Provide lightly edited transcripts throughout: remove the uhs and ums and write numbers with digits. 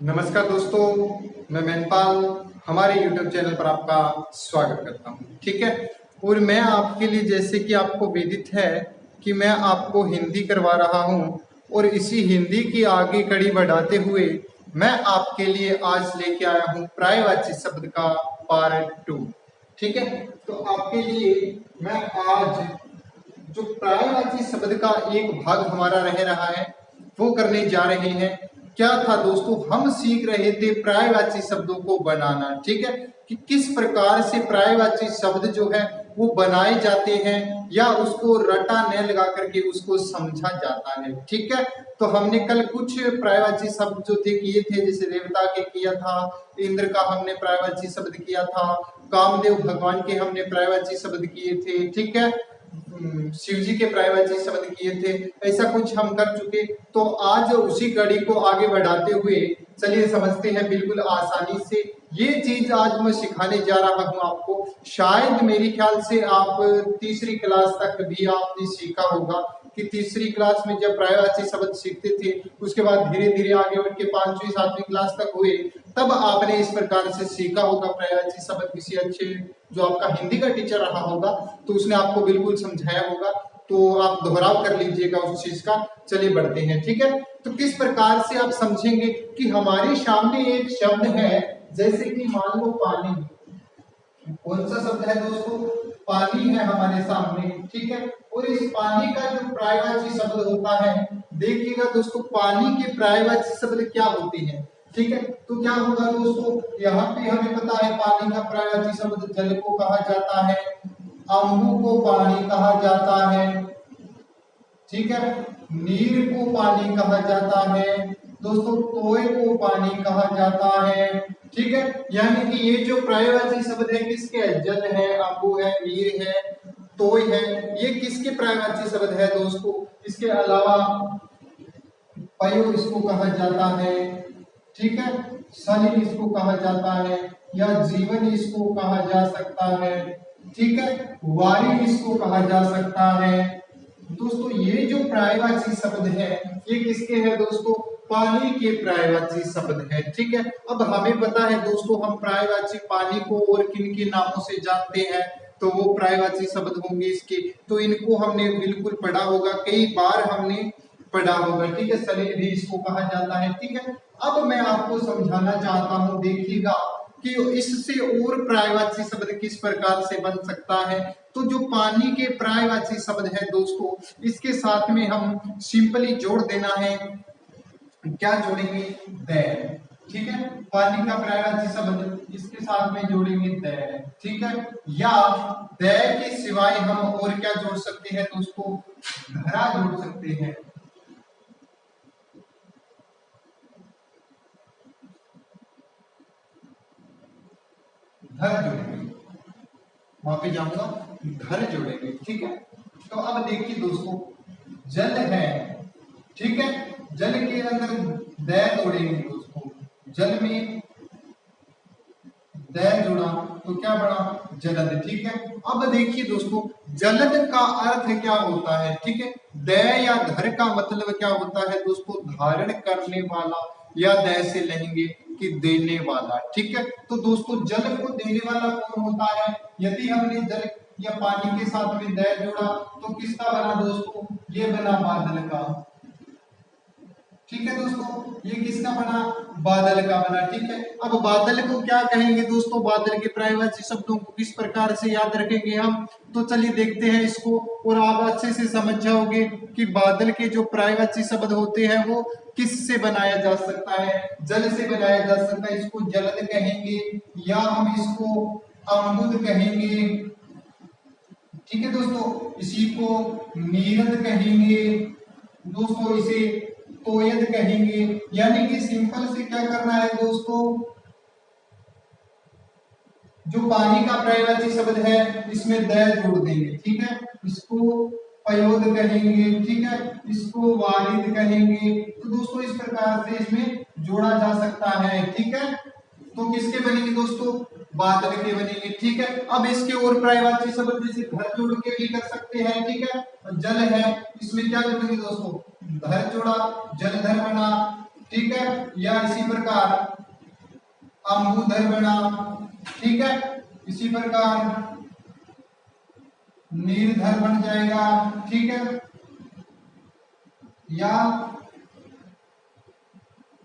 नमस्कार दोस्तों, मैं मैनपाल हमारे YouTube चैनल पर आपका स्वागत करता हूं। ठीक है। और मैं आपके लिए, जैसे कि आपको विदित है कि मैं आपको हिंदी करवा रहा हूं, और इसी हिंदी की आगे कड़ी बढ़ाते हुए मैं आपके लिए आज लेके आया हूं पर्यायवाची शब्द का पार्ट 2। ठीक है। तो आपके लिए मैं आज जो पर्यायवाची शब्द का एक भाग हमारा रह रहा है वो करने जा रहे हैं। क्या था दोस्तों, हम सीख रहे थे पर्यायवाची शब्दों को बनाना। ठीक है, कि किस प्रकार से पर्यायवाची शब्द जो है वो बनाए जाते हैं या उसको रटा न लगा करके उसको समझा जाता है। ठीक है। तो हमने कल कुछ पर्यायवाची शब्द जो थे किए थे, जैसे देवता के किया था, इंद्र का हमने पर्यायवाची शब्द किया था, कामदेव भगवान के हमने पर्यायवाची शब्द किए थे। ठीक है। शिव जी के पर्यायवाची शब्द किए थे। ऐसा कुछ हम कर चुके। तो आज उसी कड़ी को आगे बढ़ाते हुए चलिए समझते हैं बिल्कुल आसानी से। ये चीज आज मैं सिखाने जा रहा हूं आपको। शायद मेरे ख्याल से आप तीसरी क्लास तक भी आपने सीखा होगा, कि तीसरी क्लास में जब पर्यायवाची शब्द सीखते थे, उसके बाद धीरे धीरे आगे बढ़ के 5वीं 7वीं क्लास तक हुए, तब आपने इस प्रकार से सीखा होगा पर्यायवाची शब्द। किसी अच्छे जो आपका हिंदी का टीचर रहा होगा तो उसने आपको बिल्कुल समझाया होगा, तो आप दोहराव कर लीजिएगा उस चीज का। चलिए बढ़ते हैं। ठीक है। तो किस प्रकार से आप समझेंगे कि हमारे सामने एक शब्द है, जैसे कि मान लो पानी। कौन सा शब्द है दोस्तों? पानी है हमारे सामने। ठीक है। और इस पानी का जो पर्यायवाची शब्द होता है, देखिएगा दोस्तों, पानी के पर्यायवाची शब्द क्या होते हैं। ठीक है। तो क्या होगा दोस्तों, यहाँ पे हमें पता है पानी का पर्यायवाची शब्द जल को कहा जाता है, अम्बु को पानी कहा जाता है। ठीक है। नीर को पानी कहा जाता है दोस्तों, तोय को पानी कहा जाता है। ठीक है। यानी कि ये जो पर्यायवाची शब्द है किसके है? जल है, अम्बु है, नीर है, तोय है। ये किसके पर्यायवाची शब्द है दोस्तों? इसके अलावा पयो इसको कहा जाता है। ठीक है। शनि इसको कहा जाता है, या जीवन इसको कहा जा सकता है। ठीक है। वारी इसको कहा जा सकता है। दोस्तों ये जो पर्यायवाची शब्द है ये किसके है दोस्तों? पानी के पर्यायवाची शब्द है। ठीक है। अब हमें पता है दोस्तों, हम पर्यायवाची पानी को और किन के नामों से जानते हैं, तो वो पर्यायवाची शब्द होंगे इसके। तो इनको हमने बिल्कुल पढ़ा होगा, कई बार हमने पढ़ा होगा। ठीक है। सलील भी इसको कहा जाता है। ठीक है। अब मैं आपको समझाना चाहता हूं, देखिएगा कि इससे और पर्यायवाची शब्द किस प्रकार से बन सकता है। तो जो पानी के पर्यायवाची शब्द है दोस्तों, इसके साथ में हम सिंपली जोड़ देना है। क्या जोड़ेंगे? दैर। ठीक है। पानी का पर्यायवाची शब्द इसके साथ में जोड़ेंगे दैर। ठीक है। या दैर के सिवाय हम और क्या जोड़ सकते हैं दोस्तों? धरा जोड़ सकते हैं। धर जोड़ेंगे, वहां पे जाऊंगा, घर जोड़ेंगे। ठीक है। तो अब देखिए दोस्तों, जल है। ठीक है। जल के अंदर दैर जोड़ेंगे दोस्तों। जल में दैर जोड़ा तो क्या बना? जलद। ठीक है। अब देखिए दोस्तों, जलद का अर्थ क्या होता है? ठीक है। दै या धर का मतलब क्या होता है दोस्तों? धारण करने वाला, या दै से लेंगे कि देने वाला। ठीक है। तो दोस्तों जल को देने वाला कौन होता है? यदि हमने जल या पानी के साथ में दै जोड़ा तो किसका बना दोस्तों? ये बना बादल का। ठीक है दोस्तों, ये किसका बना? बादल का बना। ठीक है। अब बादल को क्या कहेंगे दोस्तों? बादल के पर्यायवाची शब्दों को किस प्रकार से याद रखेंगे हम? तो चलिए देखते हैं इसको, और आप अच्छे से समझ जाओगे कि बादल के जो पर्यायवाची शब्द होते हैं वो किससे बनाया जा सकता है? जल से बनाया जा सकता है। इसको जलद कहेंगे, या हम इसको अम्बुद कहेंगे। ठीक है दोस्तों, इसी को नीरद कहेंगे दोस्तों, इसे तोयद कहेंगे। यानी कि सिंपल से क्या करना है दोस्तों, जो पानी का पर्यायवाची शब्द है इसमें दै जोड़ देंगे। ठीक है। इसको पयोद कहेंगे। ठीक है। इसको वारिद कहेंगे। तो दोस्तों इस प्रकार से इसमें जोड़ा जा सकता है। ठीक है। तो किसके बनेंगे दोस्तों? बादल के बनेंगे। ठीक है। अब इसके और पर्यायवाची शब्द जैसे घर जोड़ के भी कर सकते हैं। ठीक है। जल है, इसमें क्या जोड़ेंगे दोस्तों? धर जोड़ा, जलधर बना। ठीक है, या इसी प्रकार अंबुधर बना, ठीक है, इसी प्रकार नीरधर बन जाएगा, ठीक है, या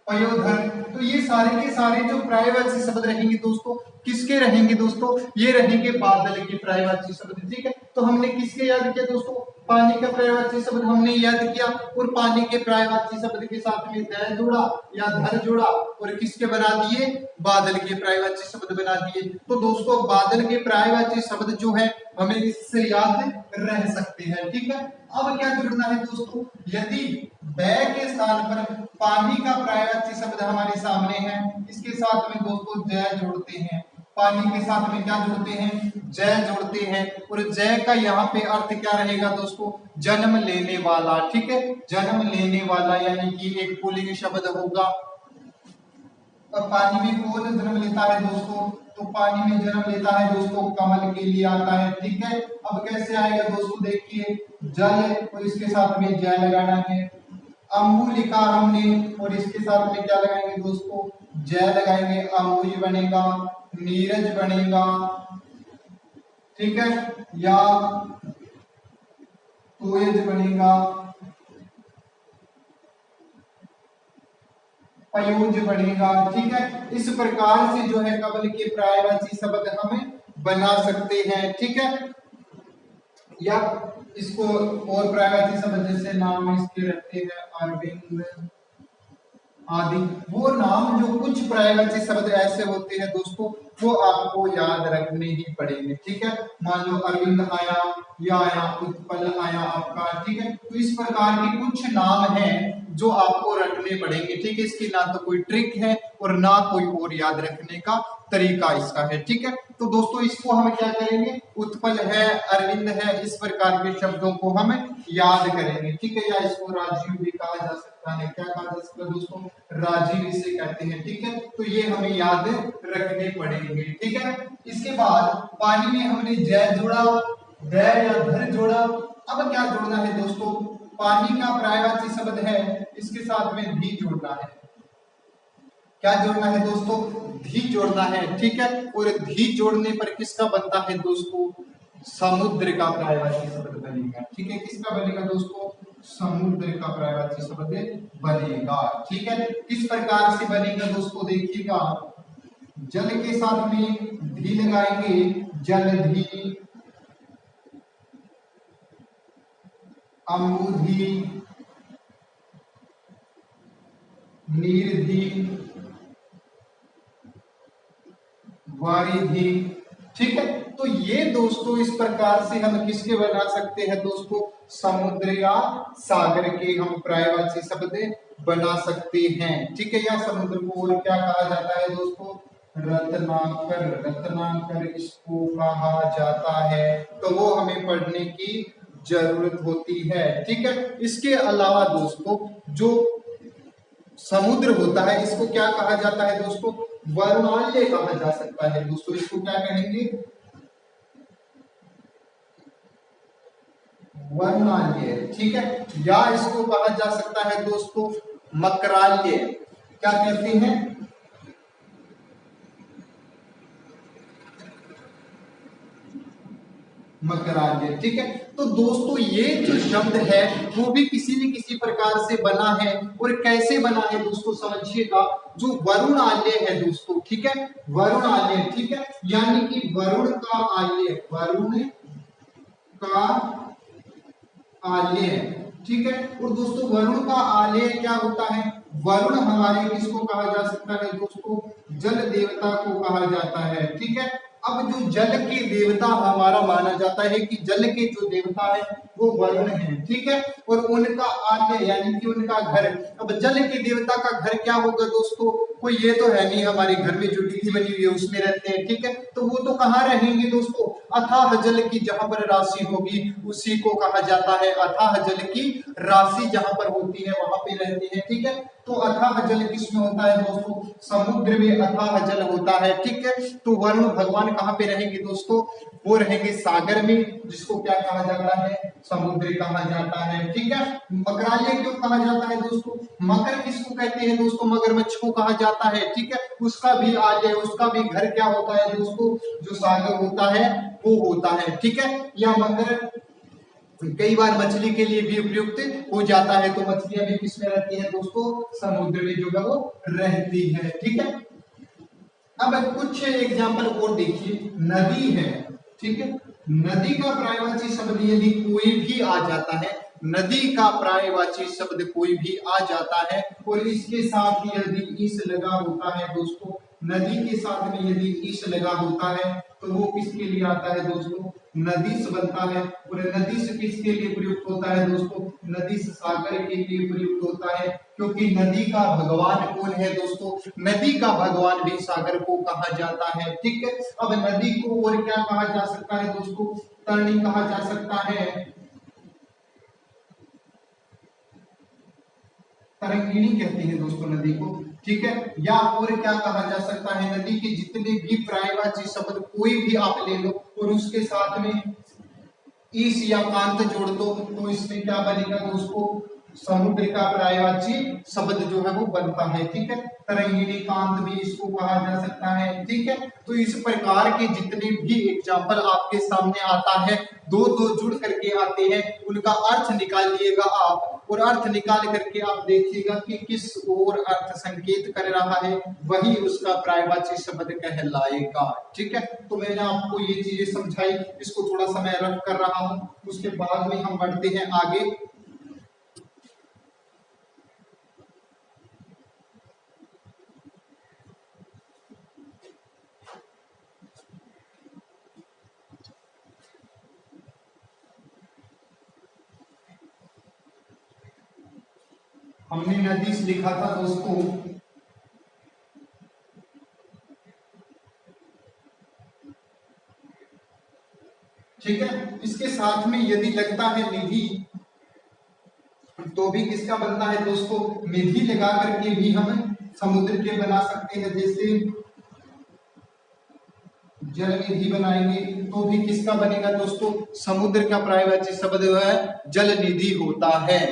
पयोधर। तो ये सारे के सारे जो पर्यायवाची शब्द रहेंगे दोस्तों, किसके रहेंगे दोस्तों, ये रहेंगे बादल के पर्यायवाची शब्द, ठीक है। तो हमने किसके याद किया दोस्तों, पानी का पर्यायवाची शब्द हमने याद किया, और पानी के पर्यायवाची शब्द के साथ में दय जोड़ा या धर जोड़ा, और किसके बना दिए, बादल के पर्यायवाची शब्द बना दिए। तो दोस्तों बादल के पर्यायवाची शब्द जो है हमें इससे याद रह सकते हैं, ठीक है। अब क्या जुड़ना है दोस्तों, यदि बै के स्थान पर पानी का पर्यायवाची शब्द हमारे सामने है, इसके साथ में दोस्तों जय जोड़ते हैं, पानी के साथ में क्या जोड़ते हैं, जय जोड़ते हैं, और जय का यहाँ पे अर्थ क्या रहेगा दोस्तों, जन्म लेने वाला, ठीक है, जन्म लेने वाला, यानी कि एक पुल्लिंग शब्द होगा। और पानी में कौन जन्म लेता है दोस्तों, तो पानी में जन्म लेता है दोस्तों कमल के लिए आता है, ठीक है। अब कैसे आएगा दोस्तों, देखिए जल और इसके साथ में जय लगाना है, अम्बु लिखा हमने और इसके साथ में क्या लगाएंगे दोस्तों, जय लगाएंगे, अम्बुज बनेगा, नीरज बनेगा, ठीक है, या तोयज बनेगा, पयोज बनेगा, ठीक है। इस प्रकार से जो है कमल के पर्यायवाची शब्द हमें बना सकते हैं, ठीक है। या इसको और पर्यायवाची शब्द जैसे नाम इसके रखते हैं अरविंद आदि, वो नाम जो कुछ पर्यायवाची शब्द ऐसे होते हैं दोस्तों, वो आपको याद रखने ही पड़ेंगे, ठीक है। मान लो अरविंद आया, या आया उत्पल आया आपका, ठीक है। तो इस प्रकार के कुछ नाम हैं जो आपको रखने पड़ेंगे, ठीक है। इसकी ना तो कोई ट्रिक है और ना कोई और याद रखने का तरीका इसका है, ठीक है। तो दोस्तों इसको हम क्या करेंगे, उत्पल है, अरविंद है, इस प्रकार के शब्दों को हम याद करेंगे, ठीक है। या इसको राजीव भी कहा जा सकता है, क्या कहा जा सकता है दोस्तों, राजीव इसे कहते हैं, ठीक है। तो ये हमें याद रखने पड़ेंगे, ठीक है। इसके बाद पानी में हमने जय जोड़ा, दय या धर जोड़ा। अब क्या जोड़ना है दोस्तों, पानी का पर्यायवाची शब्द है, इसके साथ में धी जोड़ना है। क्या जोड़ना है दोस्तों, धी जोड़ना है, ठीक है। और धी जोड़ने पर किसका बनता है दोस्तों, समुद्र का पर्यायवाची शब्द बनेगा, ठीक है। किसका बनेगा दोस्तों, समुद्र का पर्यायवाची शब्द बनेगा, ठीक है। किस प्रकार से बनेगा दोस्तों, देखिएगा, जल के साथ में धी लगाएंगे, जलधी, अम्बुधी, नीरधी, वारिधि, ठीक है। तो ये दोस्तों इस प्रकार से हम किसके बना सकते हैं दोस्तों, समुद्र या सागर के हम पर्यायवाची शब्द बना सकते हैं, ठीक है। या समुद्र को और क्या कहा जाता है दोस्तों, रत्नाकर, रत्नाकर इसको कहा जाता है। तो वो हमें पढ़ने की जरूरत होती है, ठीक है। इसके अलावा दोस्तों जो समुद्र होता है इसको क्या कहा जाता है दोस्तों, वर्णाल्य कहा जा सकता है दोस्तों। इसको क्या कहेंगे, वर्णाल्य, ठीक है। या इसको कहा जा सकता है दोस्तों मकराल्य, क्या कहते हैं, मकराल्य, ठीक है। तो दोस्तों ये जो शब्द है वो भी किसी न किसी प्रकार से बना है, और कैसे बना है दोस्तों समझिएगा, जो वरुण आल्य है दोस्तों, ठीक है, वरुण आल्य, ठीक है। यानी कि वरुण का आल्य, वरुण का आल्य, ठीक है। और दोस्तों वरुण का आल्य क्या होता है, वरुण हमारे किसको कहा जा सकता है दोस्तों, जल देवता को कहा जाता है, ठीक है। अब जो जल के देवता हमारा माना जाता है कि जल के जो देवता है वो वरुण है, ठीक है। और उनका आल्य यानी कि उनका घर, अब जल के देवता का घर क्या होगा दोस्तों, कोई ये तो है नहीं हमारे घर में जो डिग्गी बनी हुई है उसमें रहते हैं, ठीक है। तो वो तो कहाँ रहेंगे दोस्तों, अथाह जल की जहां पर राशि होगी उसी को कहा जाता है, अथाह जल की राशि जहां पर होती है वहां पे रहते हैं, ठीक है। तो अथाह जल किसमें होता है दोस्तों, समुद्र में अथाह जल होता है, ठीक है। तो वरुण भगवान कहाँ पे रहेंगे दोस्तों, वो रहेंगे सागर में, जिसको क्या कहा जाता है, समुद्र कहा जाता है। ठीक है, मकरालिया क्यों कहा जाता है दोस्तों? मकर किसको कहते हैं दोस्तों? मगरमच्छ को कहा जाता है। ठीक है, उसका भी आगे उसका भी घर क्या होता है दोस्तों? जो सागर होता है वो होता है। ठीक है, या मकर कई बार मछली के लिए भी उपयुक्त हो जाता है। तो मछलियां भी किसमें रहती हैं दोस्तों? समुद्र में जो है वो रहती है। ठीक है, अब कुछ एग्जाम्पल और देखिए। नदी है, ठीक है, नदी का पर्यायवाची शब्द यदि कोई भी आ जाता है, नदी का पर्यायवाची शब्द कोई भी आ जाता है और इसके साथ यदि इस लगा होता है दोस्तों, नदी के साथ में यदि इस लगा होता है तो वो किसके लिए आता है दोस्तों? नदीस बनता है। और नदीस किसके लिए प्रयुक्त होता है दोस्तों? नदीस सागर के लिए प्रयुक्त होता है, क्योंकि नदी का भगवान कौन है दोस्तों? नदी का भगवान भी सागर को कहा जाता है। ठीक है, अब नदी को और क्या कहा जा सकता है दोस्तों? तरणी कहा जा सकता है, तरंगिणी कहते हैं दोस्तों नदी को। ठीक है, या और क्या कहा जा सकता है? नदी के जितने भी पर्यायवाची शब्द कोई भी आप ले लो और उसके साथ में ईस या कांत जोड़ दो तो इसमें क्या बनेगा दोस्तों? समुद्र का पर्यायवाची शब्द जो है वो बनता है। ठीक है, तरंगिणी कांत भी इसको कहा जा सकता है। ठीक है, तो इस प्रकार के जितने भी एग्जाम्पल आपके सामने आता है, दो दो जुड़ करके आते हैं, उनका अर्थ निकाल लिएगा आप और अर्थ निकाल करके आप देखिएगा कि किस ओर अर्थ संकेत कर रहा है, वही उसका पर्यायवाची शब्द कहलाएगा। ठीक है, तो मैंने आपको ये चीजें समझाई, इसको थोड़ा सा मैं रफ कर रहा हूं, उसके बाद में हम बढ़ते हैं आगे। हमने नदी से लिखा था दोस्तों, ठीक है, इसके साथ में यदि लगता है निधि तो भी किसका बनता है दोस्तों? निधि लगा करके भी हम समुद्र के बना सकते हैं। जैसे जल निधि बनाएंगे तो भी किसका बनेगा दोस्तों? समुद्र का पर्यायवाची शब्द जो है जल निधि होता है।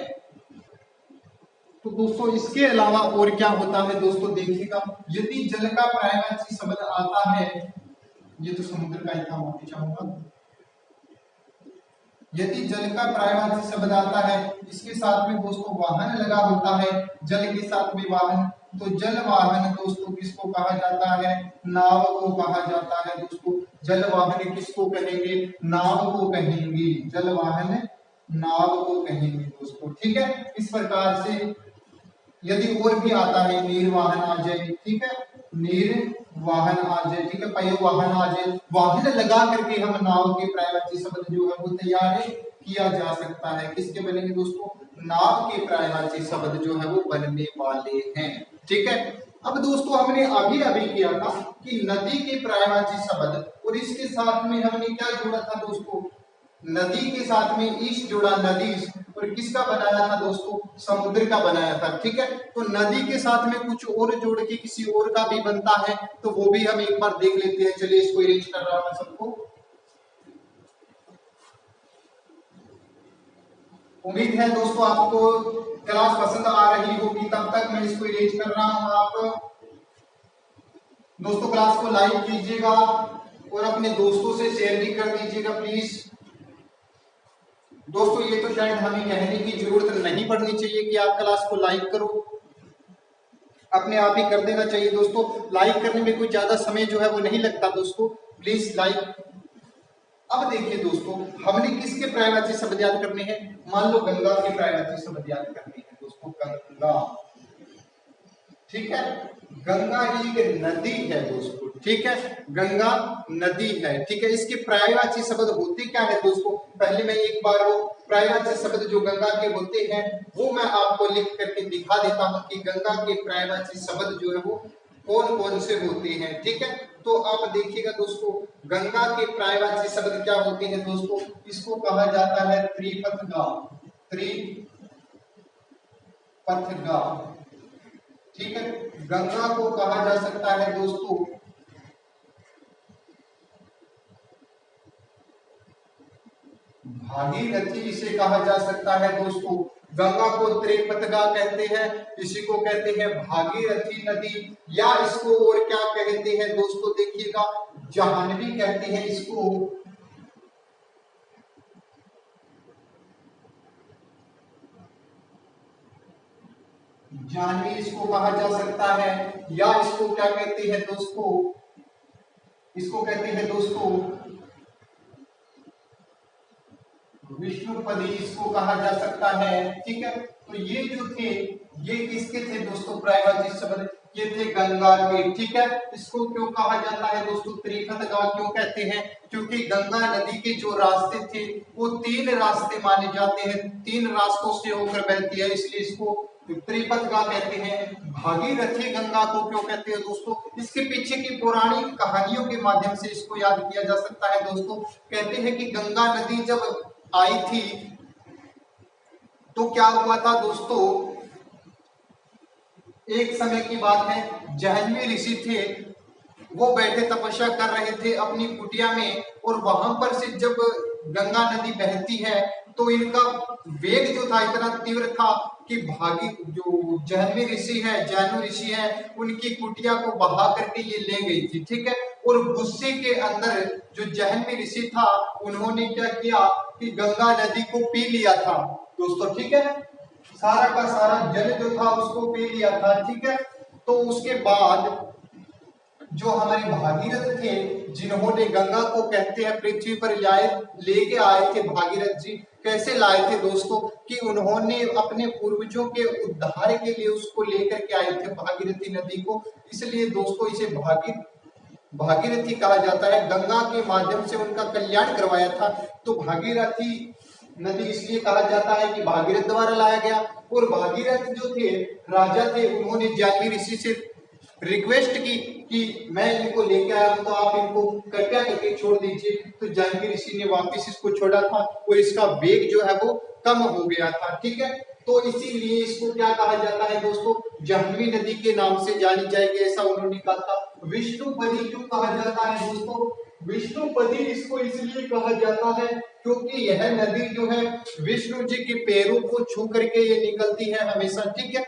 तो दोस्तों इसके अलावा और क्या होता है दोस्तों? देखिएगा, यदि जल का पर्यायवाची शब्द आता है, ये तो समुद्र का ही था, माफी चाहूंगा। यदि जल का पर्यायवाची शब्द आता है, इसके साथ में दोस्तों वाहन लगा होता है, जल के साथ में वाहन, तो जल वाहन दोस्तों किसको कहा जाता है? नाव को कहा जाता है दोस्तों। जल वाहन किसको कहेंगे? नाव को कहेंगे। जल वाहन नाव को कहेंगे दोस्तों। ठीक है, इस प्रकार से यदि और भी आता है, नीर वाहन आ जाए, ठीक है, नीर वाहन आ जाए, ठीक है, पय वाहन आ जाए, वाहन लगा करके हम नाव के पर्यायवाची शब्द जो है वो तैयार किया जा सकता है। किसके बनेंगे दोस्तों? नाव के पर्यायवाची शब्द जो है वो बनने वाले हैं। ठीक है, अब दोस्तों हमने अभी अभी किया था कि नदी के पर्यायवाची शब्द और इसके साथ में हमने क्या जोड़ा था दोस्तों? नदी के साथ में ईश जोड़ा, नदी, और किसका बनाया था दोस्तों? समुद्र का बनाया था। ठीक है, तो नदी के साथ में कुछ और जोड़ के किसी और का भी बनता है, तो वो भी हम एक बार देख लेते हैं। चलिए इसको अरेंज कर रहा हूं सबको। उम्मीद है दोस्तों आपको क्लास पसंद आ रही होगी, तब तक मैं इसको अरेंज कर रहा हूं। आप दोस्तों क्लास को लाइक कीजिएगा और अपने दोस्तों से शेयर भी कर दीजिएगा प्लीज। दोस्तों ये तो शायद हमें कहने की जरूरत नहीं पड़नी चाहिए कि आप क्लास को लाइक करो, अपने आप ही कर देना चाहिए दोस्तों। लाइक करने में कोई ज्यादा समय जो है वो नहीं लगता दोस्तों, प्लीज लाइक। अब देखिए दोस्तों, हमने किसके पर्यायवाची शब्द याद करने हैं? मान लो गंगा के पर्यायवाची शब्द याद करने हैं दोस्तों। गंगा, ठीक है, गंगा एक नदी है दोस्तों। ठीक है, गंगा नदी है। ठीक है, इसके पर्यायवाची शब्द होते क्या है दोस्तों? पहले मैं एक बार वो पर्यायवाची शब्द जो गंगा के होते हैं वो मैं आपको लिख करके दिखा देता हूं कि गंगा के पर्यायवाची शब्द जो है वो कौन कौन से होते हैं। ठीक है, तो आप देखिएगा दोस्तों, गंगा के पर्यायवाची शब्द क्या होते हैं दोस्तों? इसको कहा जाता है त्रिपथगा, त्रिपथगा। ठीक है, गंगा को कहा जा सकता है दोस्तों भागीरथी इसे कहा जा सकता है दोस्तों। गंगा को त्रिपतगा कहते हैं, इसी को कहते हैं भागीरथी नदी, या इसको और क्या कहते हैं दोस्तों, देखिएगा जाह्नवी कहते हैं इसको। जाह्नवी इसको कहा जा सकता है, या इसको क्या कहते हैं दोस्तों, इसको कहते हैं दोस्तों विष्णुपदी, इसको कहा जा सकता है। ठीक है, तो ये जो थे ये किसके थे दोस्तों, प्रायवाची शब्द, ये थे गंगा के। ठीक है, इसको क्यों कहा जाता है दोस्तों त्रिपतगा क्यों कहते हैं, क्योंकि गंगा नदी के जो रास्ते थे वो 3 रास्ते माने जाते हैं, 3 रास्तों से होकर बहती है, इसलिए इसको त्रिपतगा कहते हैं। भागीरथी गंगा को क्यों कहते हैं दोस्तों, इसके पीछे की पौराणिक कहानियों के माध्यम से इसको याद किया जा सकता है दोस्तों। कहते हैं कि गंगा नदी जब आई थी तो क्या हुआ था दोस्तों, एक समय की बात है, जाह्नवी ऋषि थे, वो बैठे तपस्या कर रहे थे अपनी कुटिया में, और वहां पर से जब गंगा नदी बहती है तो इनका वेग जो था इतना तीव्र था कि भागी जो जाह्नवी ऋषि है उनकी कुटिया को बहा करके ये ले गई थी। ठीक है, और गुस्से के अंदर जो जाह्नवी ऋषि था उन्होंने क्या किया कि गंगा नदी को पी लिया था दोस्तों। ठीक है, सारा का सारा जल जो था उसको पी लिया था। ठीक है, तो उसके बाद जो हमारे भागीरथ थे जिन्होंने गंगा को कहते हैं पृथ्वी पर लेके आए थे, भागीरथ जी कैसे लाए थे दोस्तों, कि उन्होंने अपने पूर्वजों के उद्धार के लिए उसको लेकर के आए थे भागीरथी नदी को, इसलिए दोस्तों इसे भागीरथी कहा जाता है। गंगा के माध्यम से उनका कल्याण करवाया था, तो भागीरथी नदी इसलिए कहा जाता है कि भागीरथ द्वारा लाया गया। और भागीरथ जो थे राजा थे, उन्होंने जाह्नवी ऋषि से रिक्वेस्ट की कि मैं इनको लेके आया हूं तो आप इनको कृपया करके छोड़ दीजिए, तो जाह्नवी ऋषि ने वापस इसको छोड़ा था और इसका वेग जो है वो कम हो गया था। ठीक है, तो इसीलिए इसको क्या कहा जाता है दोस्तों, जाह्नवी नदी के नाम से जानी जाएगी, ऐसा उन्होंने कहा था। विष्णुपदी क्यों कहा जाता है दोस्तों, विष्णुपदी इसको इसलिए कहा जाता है क्योंकि यह नदी जो है विष्णु जी के पैरों को छू करके ये निकलती है हमेशा। ठीक है,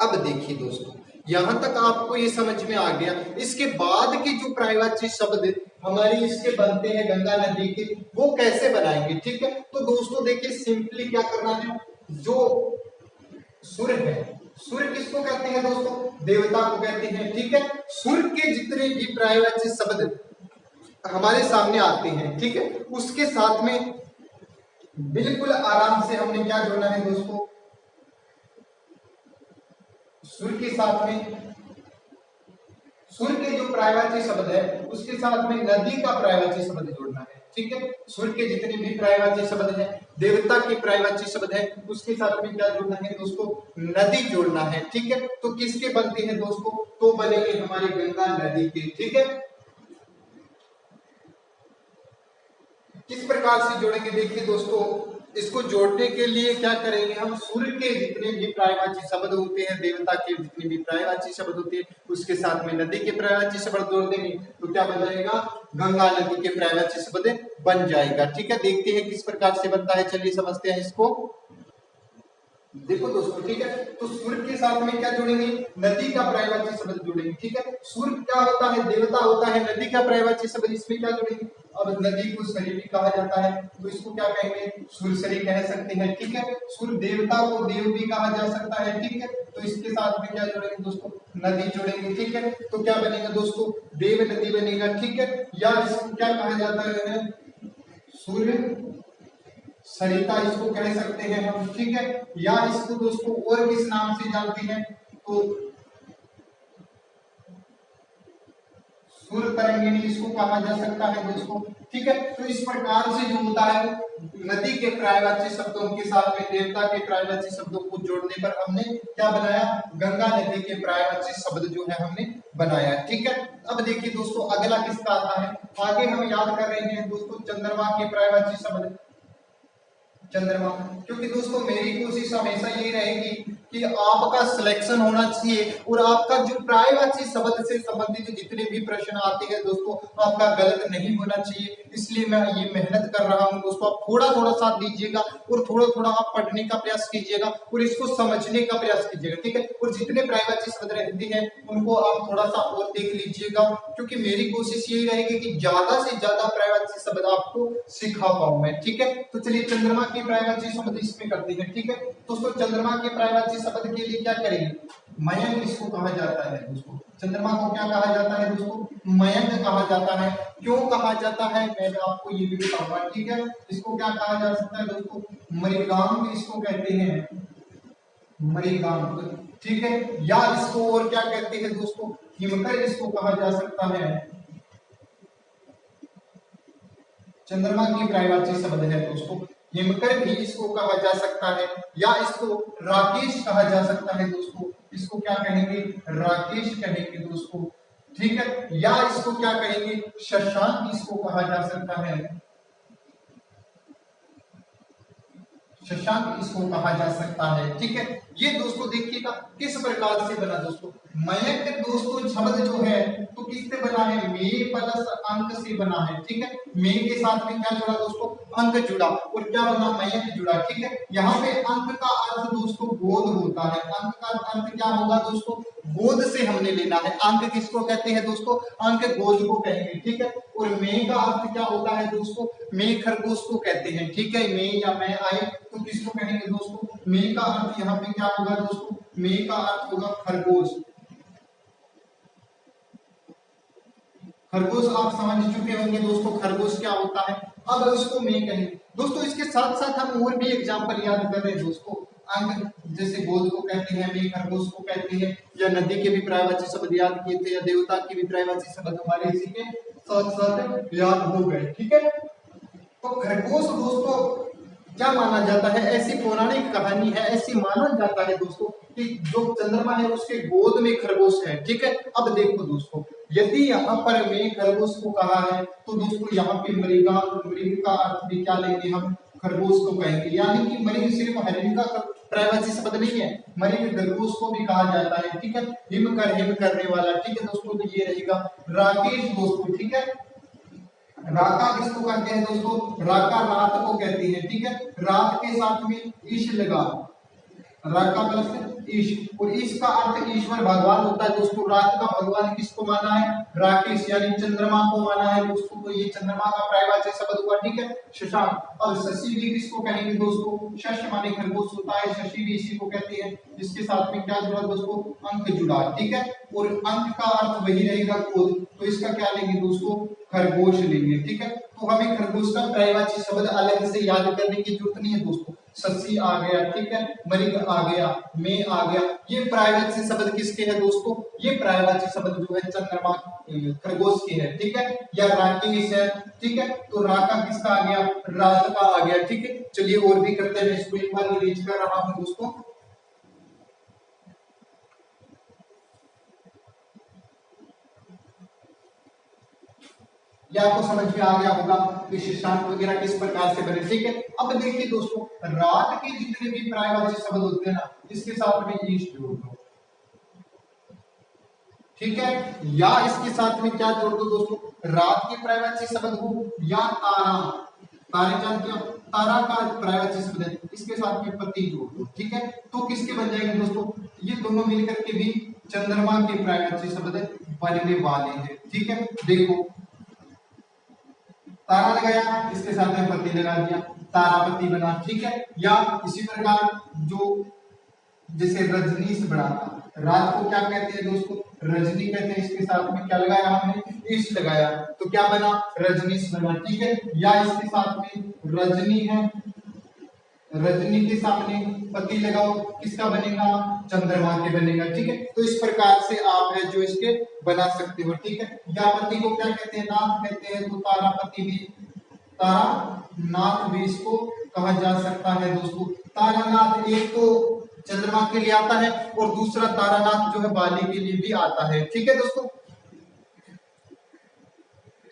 अब देखिए दोस्तों यहां तक आपको ये समझ में आ गया। इसके बाद के जो पर्यायवाची शब्द हमारी इसके बनते हैं गंगा नदी के, वो कैसे बनाएंगे। ठीक है, तो दोस्तों देखिए सिंपली क्या करना है, जो सुर है, सुर किसको कहते हैं दोस्तों, देवता को कहते हैं। ठीक है, सुर के जितने भी पर्यायवाची शब्द हमारे सामने आते हैं, ठीक है, उसके साथ में बिल्कुल आराम से हमने क्या जोड़ना है दोस्तों, सुर के साथ में, सुर के जो पर्यायवाची शब्द है उसके साथ में नदी का पर्यायवाची शब्द जोड़ना है। ठीक है, सुर के जितने भी पर्यायवाची शब्द है, देवता के पर्यायवाची शब्द है, उसके साथ में क्या जोड़ना है दोस्तों, नदी जोड़ना है। ठीक है, तो किसके बनते हैं दोस्तों, तो बनेंगे हमारे गंगा नदी के। ठीक है, किस प्रकार से जोड़ेंगे, देखिए दोस्तों इसको जोड़ने के लिए क्या करेंगे हम, सुर के जितने भी पर्यायवाची शब्द होते हैं, देवता के जितने भी पर्यायवाची शब्द होते हैं, उसके साथ में नदी के पर्यायवाची शब्द जोड़ देंगे, तो क्या बन जाएगा, गंगा नदी के पर्यायवाची शब्द बन जाएगा। ठीक है, देखते हैं किस प्रकार से बनता है, चलिए समझते हैं इसको। देखो दोस्तों, ठीक है, तो सुर के साथ में क्या जोड़ेंगे, नदी का पर्यायवाची शब्द जोड़ेंगे। ठीक है, सुर क्या होता है, देवता होता है, नदी का पर्यायवाची शब्द इसमें क्या जोड़ेंगे, अब नदी को सरी भी कहा जाता है, तो इसको क्या कहेंगे, सुरसरी कह सकते हैं। ठीक है, सुर देवता को देव भी कहा जा सकता है। ठीक है, तो इसके साथ में क्या जोड़ेंगे दोस्तों, नदी जोड़ेंगे। ठीक है, तो क्या बनेगा दोस्तों, देव नदी बनेगा। ठीक है, या इसको क्या कहा जाता है, सूर्य सरिता इसको कह सकते हैं हम। ठीक है, या इसको दोस्तों और किस नाम से जानते हैं, तो सूर्य तरंगिणी इसको कहा जा सकता है दोस्तों। ठीक है, तो इस प्रकार से जो होता है नदी के पर्यायवाची शब्दों के साथ में देवता के पर्यायवाची शब्दों को जोड़ने पर हमने क्या बनाया, गंगा नदी के पर्यायवाची शब्द जो है हमने बनाया। ठीक है, अब देखिए दोस्तों अगला किसका आता है, आगे हम याद कर रहे हैं दोस्तों चंद्रमा के पर्यायवाची शब्द, चंद्रमा, क्योंकि दोस्तों मेरी कोशिश हमेशा यही रहेगी कि आपका सिलेक्शन होना चाहिए और आपका जो पर्यायवाची शब्द से संबंधित जितने भी प्रश्न आते हैं दोस्तों आपका गलत नहीं होना चाहिए। इसलिए मैं ये मेहनत कर रहा हूं दोस्तों। आप थोड़ा थोड़ा साथ दीजिएगा और थोड़ा थोड़ा आप पढ़ने का प्रयास कीजिएगा और इसको समझने का प्रयास कीजिएगा, ठीक है। और जितने पर्यायवाची शब्द रहते हैं उनको आप थोड़ा सा और देख लीजिएगा, क्योंकि मेरी कोशिश यही रहेगी कि ज्यादा से ज्यादा पर्यायवाची शब्द आपको सिखा पाऊं मैं, ठीक है। तो चलिए चंद्रमा के पर्यायवाची शब्द इसमें करते हैं, ठीक है। दोस्तों चंद्रमा के पर्यायवाची शब्द के लिए क्या करेंगे, मयंक इसको कहा जाता है दोस्तों। चंद्रमा को क्या कहा जाता है दोस्तों, मयंक कहा जाता है। क्यों कहा जाता है मैं आपको ये भी बताऊंगा, ठीक है। इसको क्या कहा जा सकता है दोस्तों, मृगांक इसको कहते हैं, मृगांक, ठीक है। या इसको और क्या कहते हैं दोस्तों, हिमकर इसको कहा जा सकता है। चंद्रमा की पर्यायवाची शब्द है दोस्तों, हिमकर भी इसको कहा जा सकता है, या इसको राकेश कहा जा सकता है दोस्तों। इसको क्या कहेंगे, राकेश कहेंगे दोस्तों, ठीक है। या इसको क्या कहेंगे, शशांक इसको कहा जा सकता है, शशांक इसको कहा जा सकता है, ठीक है। ये दोस्तों देखिएगा किस प्रकार से बना दोस्तों, मयंक दोस्तों शब्द जो है तो किससे बना है, मे प्लस अंक से बना है, ठीक है। मे के साथ में क्या जुड़ा दोस्तों, अंक जुड़ा और क्या बना, मयंक जुड़ा, ठीक है। यहाँ पे अंक का अर्थ दोस्तों बोध होता है। अंक का अर्थ क्या होगा दोस्तों, गोद से हमने लेना है। अंक किसको कहते हैं दोस्तों, अंक गोद को कहेंगे, ठीक है। और मे का अर्थ क्या होता है दोस्तों, मे खरगोश को कहते हैं, ठीक है। मे या मैं आए तो किसको कहेंगे दोस्तों, मे का अर्थ यहाँ पे क्या होगा दोस्तों, मे का अर्थ होगा खरगोश। खरगोश आप समझ चुके होंगे दोस्तों, खरगोश क्या होता है। अब उसको मैं कहेंगे दोस्तों। इसके साथ साथ हम और भी एग्जांपल याद कर रहे हैं दोस्तों। अंक जैसे गोद को कहते हैं, मैं खरगोश को कहते हैं, या नदी के भी पर्यायवाची शब्द याद किए थे, या देवता के भी पर्यायवाची शब्द हमारे इसी के साथ साथ याद हो गए, ठीक है। तो खरगोश दोस्तों क्या माना जाता है, ऐसी पौराणिक कहानी है, ऐसी माना जाता है दोस्तों कि जो चंद्रमा है उसके गोद में खरगोश है, ठीक है। अब देखो दोस्तों, यदि यहाँ पर मैं खरगोश को कहा है तो दोस्तों यहाँ पे मृगा, मृग का अर्थ भी क्या लेंगे हम, खरगोश को कहेंगे। यानी कि मृग सिर्फ हरिण का पर्यायवाची शब्द नहीं है, मृग खरगोश को भी कहा जाता है, ठीक है। हिम करने वाला, ठीक है दोस्तों। तो ये रहेगा राकेश दोस्तों, ठीक है। राका किसको कहते हैं दोस्तों, राका रात को कहते हैं, ठीक है। रात के साथ में ईश लगा, राका प्लस ईश, और ईश का अर्थ ईश्वर भगवान होता है दोस्तों। रात का भगवान किसको माना है, राकेश यानी चंद्रमा को माना है दोस्तों। तो ये चंद्रमा का पर्यायवाची शब्द हुआ, ठीक है, शशांक। अब शशि भी किसको कहेंगे दोस्तों, शश माने खरगोश होता है, शशि भी इसी को कहते हैं। इसके साथ में क्या जुड़ा दोस्तों, अंक जुड़ा, ठीक है। और अंक का अर्थ वही रहेगा गोद, तो इसका क्या लेंगे दोस्तों, खरगोश लेंगे, ठीक है। तो हमें खरगोश का पर्यायवाची शब्द अलग से याद करने की जरूरत नहीं है दोस्तों। शशि आ गया, ठीक है, मृग आ गया, मे आ गया, ये पर्यायवाची शब्द किसके हैं दोस्तों, ये पर्यायवाची शब्द जो है चंद्रमा खरगोश के है, ठीक है। या राकेश है, ठीक है। तो राका किसका आ गया, रात का आ गया, ठीक है। चलिए और भी करते हैं, इसको एक बार रिलीज कर रहा हूं दोस्तों। या आपको समझ में आ गया होगा कि शशांक वगैरह किस प्रकार से बने, ठीक है। अब देखिए दोस्तों, रात के जितने भी पर्यायवाची शब्द होते हैं ना, इसके साथ में ईश जोड़ दो, ठीक है। या इसके साथ में क्या जोड़ दो दोस्तों, रात के पर्यायवाची शब्द हो, या तारा, तारे जानते हो, तारा का पर्यायवाची शब्द है, इसके साथ में पति जोड़ दो, ठीक है। तो किसके बन जाएंगे दोस्तों, ये दोनों मिलकर के भी चंद्रमा के पर्यायवाची शब्द बनने वाले हैं, ठीक है। देखो तारा लगाया, इसके साथ में पति लगा दिया, तारापति बना, ठीक है। या इसी प्रकार जो जैसे रजनीश बना, रात को क्या कहते हैं दोस्तों, रजनी कहते हैं, इसके साथ में क्या लगाया हमने, इश लगाया, तो क्या बना, रजनीश बना, ठीक है। या इसके साथ में रजनी है, रजनी के सामने पति लगाओ, किसका बनेगा, चंद्रमा के बनेगा, ठीक है। तो इस प्रकार से आप है जो इसके बना सकते हो, ठीक है। या पति को क्या कहते हैं, नाथ कहते हैं, तो तारापति भी, तारानाथ भी इसको कहा जा सकता है दोस्तों। तारानाथ एक तो चंद्रमा के लिए आता है और दूसरा तारानाथ जो है बाली के लिए भी आता है, ठीक है दोस्तों।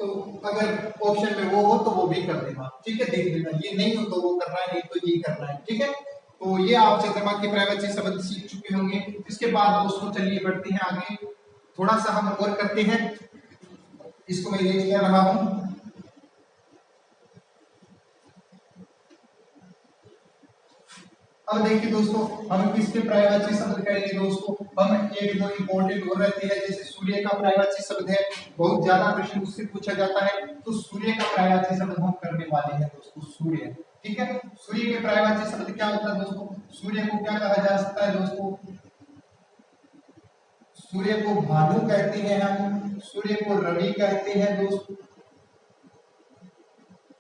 तो अगर ऑप्शन में वो हो तो वो भी कर देना, ठीक है, देख लेना, ये नहीं हो तो वो करना है, नहीं तो ये करना है, ठीक है। तो ये आप चंद्रमा की पर्यायवाची शब्द सीख चुके होंगे। इसके बाद दोस्तों चलिए बढ़ते हैं आगे, थोड़ा सा हम और करते हैं। इसको मैं ये कर रहा हूं। अब देखिए दोस्तों, हम किसके पर्यायवाची शब्द करेंगे दोस्तों, हम एक दो इंपॉर्टेंट और रहते हैं, जैसे सूर्य का पर्यायवाची शब्द है, बहुत ज्यादा प्रश्न उससे पूछा जाता है, तो सूर्य का पर्यायवाची शब्द हम करने वाले हैं दोस्तों, सूर्य। ठीक है, सूर्य के पर्यायवाची शब्द क्या होता है दोस्तों, सूर्य को क्या कहा जा सकता है दोस्तों, सूर्य को भानु कहते हैं हम, सूर्य को रवि कहते हैं दोस्तों,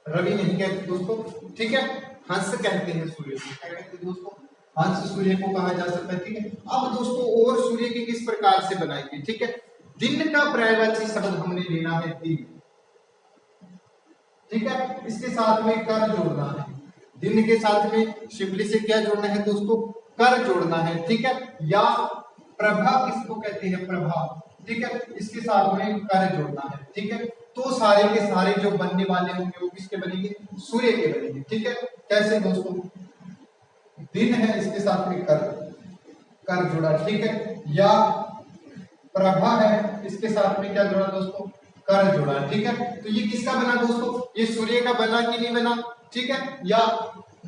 रवि नहीं कहते दोस्तों, ठीक है, हंस कहते हैं सूर्य को, क्या कहते हैं दोस्तों, हंस सूर्य को कहा जा सकता है। ठीक है, अब दोस्तों और सूर्य की किस प्रकार से बनाएंगे, ठीक है, दिन का पर्यायवाची शब्द हमने लेना है दिन। ठीक है, इसके साथ में कर जोड़ना है, दिन के साथ में सिंपली से क्या जोड़ना है दोस्तों, कर जोड़ना है। ठीक है, या प्रभा किसको कहते हैं, प्रभा। ठीक है, इसके साथ में कर जोड़ना है। ठीक है, तो सारे के सारे जो बनने वाले होंगे वो किसके बनेंगे, सूर्य के बनेंगे। ठीक है, कैसे दोस्तों, दिन है इसके साथ में कर जोड़ा। ठीक है, या प्रभा है इसके साथ में क्या जोड़ा दोस्तों, कर जोड़ा। ठीक है, तो ये किसका बना दोस्तों, ये सूर्य का बना कि नहीं बना। ठीक है, या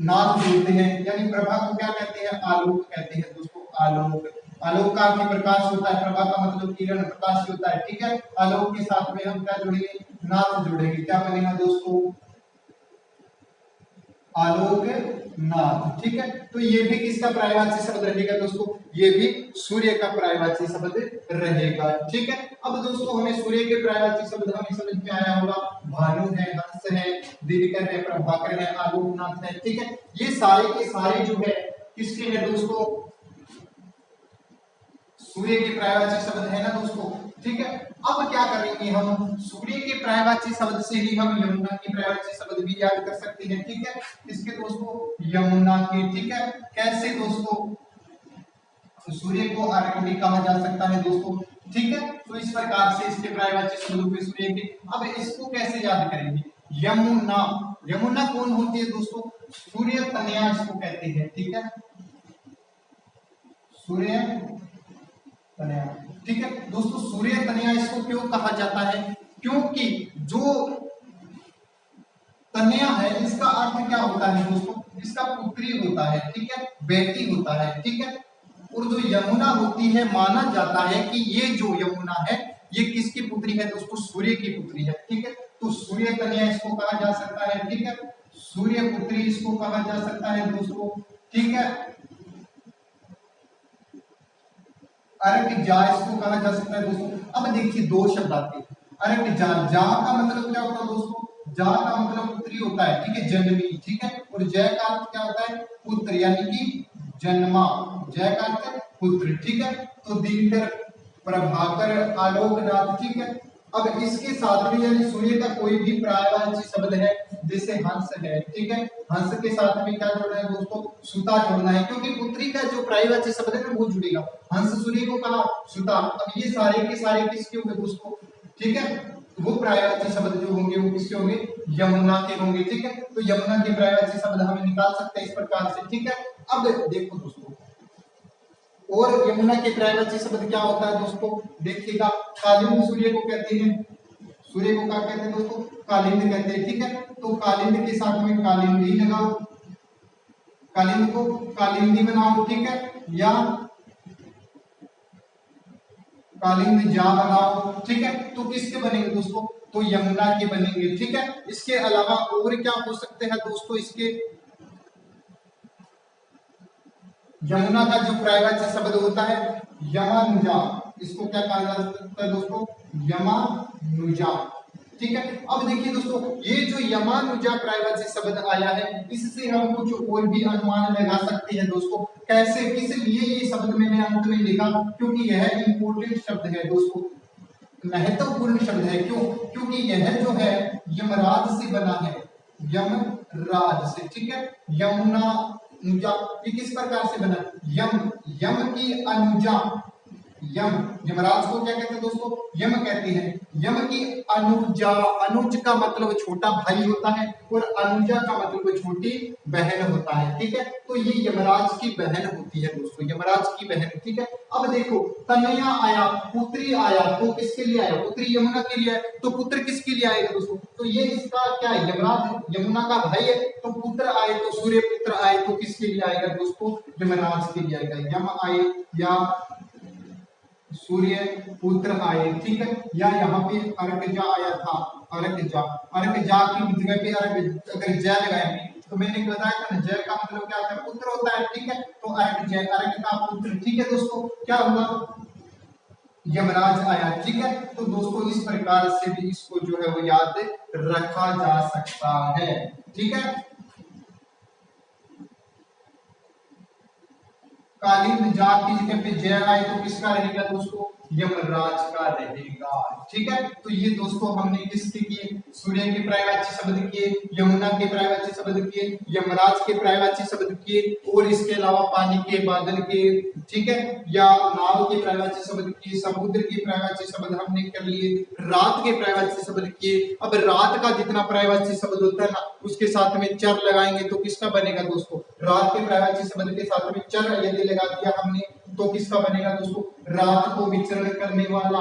नाम जोड़ते हैं, यानी प्रभा को क्या कहते हैं, आलोक कहते हैं दोस्तों, आलोक। आलोक का अर्थ प्रकाश होता है, प्रभा का मतलब किरण प्रकाश होता है। ठीक है, आलोक के साथ में हम क्या जोड़ेंगे, नाथ जोड़ेंगे, क्या बनेगा दोस्तों, आलोक नाथ। ठीक है, तो ये भी किसका पर्यायवाची शब्द रहेगा दोस्तों, ये भी सूर्य का पर्यायवाची शब्द रहेगा। ठीक है, अब दोस्तों हमें सूर्य के पर्यायवाची शब्द हमें समझ में आया होगा, भानु है, हंस है, दिनकर है, प्रभाकर है, आलोकनाथ है। ठीक है, ये सारे के सारे जो है किसके हैं दोस्तों, सूर्य के पर्यायवाची शब्द है ना दोस्तों। ठीक है, अब क्या करेंगे हम, सूर्य के पर्यायवाची शब्द से ही हम यमुना के पर्यायवाची शब्द भी याद कर सकते हैं। ठीक है, इसके दोस्तों यमुना के। ठीक है, कैसे दोस्तों, सूर्य को अर्क भी कहा जा सकता है दोस्तों। ठीक है, तो इस प्रकार से इसके पर्यायवाची शब्द हुए सूर्य के। अब इसको कैसे याद करेंगे, यमुना, यमुना कौन होती है दोस्तों, सूर्य तनया इसको कहते हैं। ठीक है, सूर्य तनया। ठीक है दोस्तों, सूर्य तनया इसको क्यों कहा जाता है, क्योंकि जो तनया है इसका अर्थ क्या होता है दोस्तों, इसका पुत्री होता है। ठीक है, बेटी होता है। ठीक है, और जो यमुना होती है, माना जाता है कि ये जो यमुना है ये किसकी पुत्री है दोस्तों, सूर्य की पुत्री है। ठीक है, तो सूर्य कन्या इसको कहा जा सकता है। ठीक है, सूर्य पुत्री इसको कहा जा सकता है दोस्तों। ठीक है, अर्क जा इसको कहा जा सकता है दोस्तों। अब देखिए दो शब्द आते हैं, अर्क जा, जा का मतलब क्या होता है दोस्तों, जा का मतलब पुत्री होता है। ठीक है, जन्मी। ठीक है, और जय का अर्थ क्या होता है, पुत्र, यानी कि जन्मा, जय का अर्थ पुत्र। ठीक है, तो दिनकर, प्रभाकर, आलोकनाथ। ठीक है, अब इसके साथ में यानी सूर्य का कोई भी पर्यायवाची शब्द है, जैसे हंस है। ठीक है, हंस के साथ में क्या जोड़ना है दोस्तों, सुता जोड़ना है, क्योंकि पुत्री का जो पर्यायवाची शब्द है वो जुड़ेगा। हंस सूर्य को कहा, सुता। अब ये सारे के सारे किसके होंगे दोस्तों, ठीक है, वो पर्यायवाची शब्द जो होंगे वो किसके होंगे, यमुना के होंगे। ठीक है, तो यमुना के पर्यायवाची शब्द हम निकाल सकते हैं इस प्रकार से। ठीक है, अब देखो दोस्तों, और यमुना के पर्यायवाची शब्द क्या होता है दोस्तों, देखिएगा, कालिंद सूर्य को कहते हैं, सूर्य को क्या कहते हैं दोस्तों, कालिंद कहते हैं। ठीक है, तो कालिंद के साथ में कालिंदी लगाओ, कालिंद को कालिंदी बनाओ। ठीक है, या कालिंद जा बनाओ। ठीक है, तो किसके बनेंगे दोस्तों, तो यमुना के बनेंगे। ठीक है, इसके अलावा और क्या हो सकते हैं दोस्तों, इसके यमुना का जो पर्यायवाची शब्द होता है यमानुजा, इसको क्या कहा जा सकता है दोस्तों, यमानुजा। ठीक है, अब देखिए दोस्तों, ये जो यमानुजा पर्यायवाची शब्द आया है, इससे हम कुछ और भी अनुमान लगा सकते हैं दोस्तों। कैसे, किस लिए ये शब्द मैंने अंत में लिखा, क्योंकि यह इंपॉर्टेंट शब्द है दोस्तों, महत्वपूर्ण शब्द है। क्यों, क्योंकि यह जो है यमराज से बना है, यमराज से। ठीक है, यमुना अनुजा, ये किस प्रकार से बना, यम, यम की अनुजा, यम, यमराज को क्या कहते हैं दोस्तों? यम कहते हैं। यम की अनुजा, अनुज का मतलब छोटा भाई होता है और अनुजा का मतलब छोटी बहन होता है, ठीक है। तो ये यमराज की बहन होती है दोस्तों, यमराज की बहन, ठीक है। अब देखो तनया आया, पुत्री आया, तो किसके लिए आया? पुत्री यमुना के लिए आया, तो पुत्र किसके लिए आएगा दोस्तों? तो ये इसका क्या है? यमराज यमुना का भाई है, तो पुत्र आए तो सूर्य पुत्र आए तो किसके लिए आएगा दोस्तों? यमराज के लिए आएगा। यम आए या सूर्य पुत्र आए, ठीक है। या यहाँ पे अर्कजा आया था, अर्कजा, अर्कजा की जगह पे अर्क अगर जय लगाएंगे तो मैंने बताया था जय का मतलब क्या होता है? पुत्र होता है, ठीक है। तो अर्क जय, अर्क का पुत्र, ठीक है दोस्तों। क्या हुआ? यमराज आया, ठीक है। तो दोस्तों इस प्रकार से भी इसको जो है वो याद रखा जा सकता है, ठीक है। कालीन जात की जगह पे जय आए तो किसका रहेगा दोस्तों? यमराज का रहेगा, ठीक है। तो ये दोस्तों हमने किसके किए? सूर्य के पर्यायवाची शब्द किए, यमुना के पर्यायवाची शब्द किए, यमराज के पर्यायवाची शब्द किए, और इसके अलावा पानी के, बादल के, ठीक है, या नाव के पर्यायवाची शब्द किए, समुद्र के पर्यायवाची शब्द हमने कर लिए, रात के पर्यायवाची शब्द किए। अब रात का जितना पर्यायवाची शब्द होता है ना, उसके साथ में चर लगाएंगे तो किसका बनेगा दोस्तों? रात के पर्यायवाची शब्द के साथ में चर यदि लगा दिया हमने तो किसका बनेगा दोस्तों? रात को विचरण करने वाला।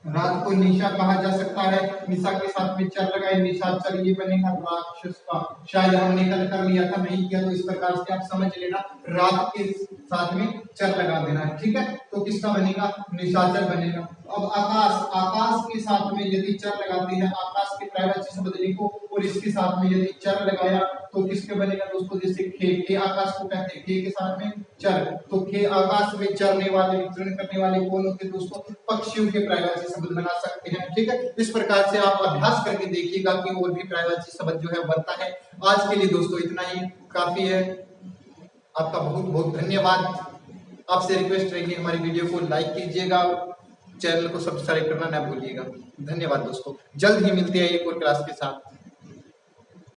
रात को निशा कहा जा सकता है, निशा के साथ में चर लगाए, निशाचर, ये बनेगा राक्षस का। शायद हमने कल कर लिया था, नहीं किया तो इस प्रकार से आप समझ लेना, रात के साथ में चर लगा देना है, ठीक है। तो किसका बनेगा? निशाचर बनेगा। अब आकाश, आकाश के साथ में यदि चर लगाते हैं, आकाश के पर्यायवाची शब्द लिखो और इसके साथ में यदि चर लगाया तो किसके बनेगा दोस्तों? जैसे खे, खे आकाश को कहते हैं, खे के साथ में चर, तो खे आकाश में चरने वाले, विचरण करने वाले कौन होते हैं दोस्तों? पक्षियों के पर्यायवाची शब्द बना सकते हैं, ठीक है। इस प्रकार से आप अभ्यास करके देखिएगा कि और भी पर्यायवाची शब्द जो है बनता है। आज के लिए दोस्तों इतना ही काफी है। आपका बहुत बहुत धन्यवाद। आपसे रिक्वेस्ट रहेगी हमारी वीडियो को लाइक कीजिएगा, चैनल को सब्सक्राइब करना ना भूलिएगा। धन्यवाद दोस्तों, जल्द ही मिलते हैं एक और क्लास के साथ।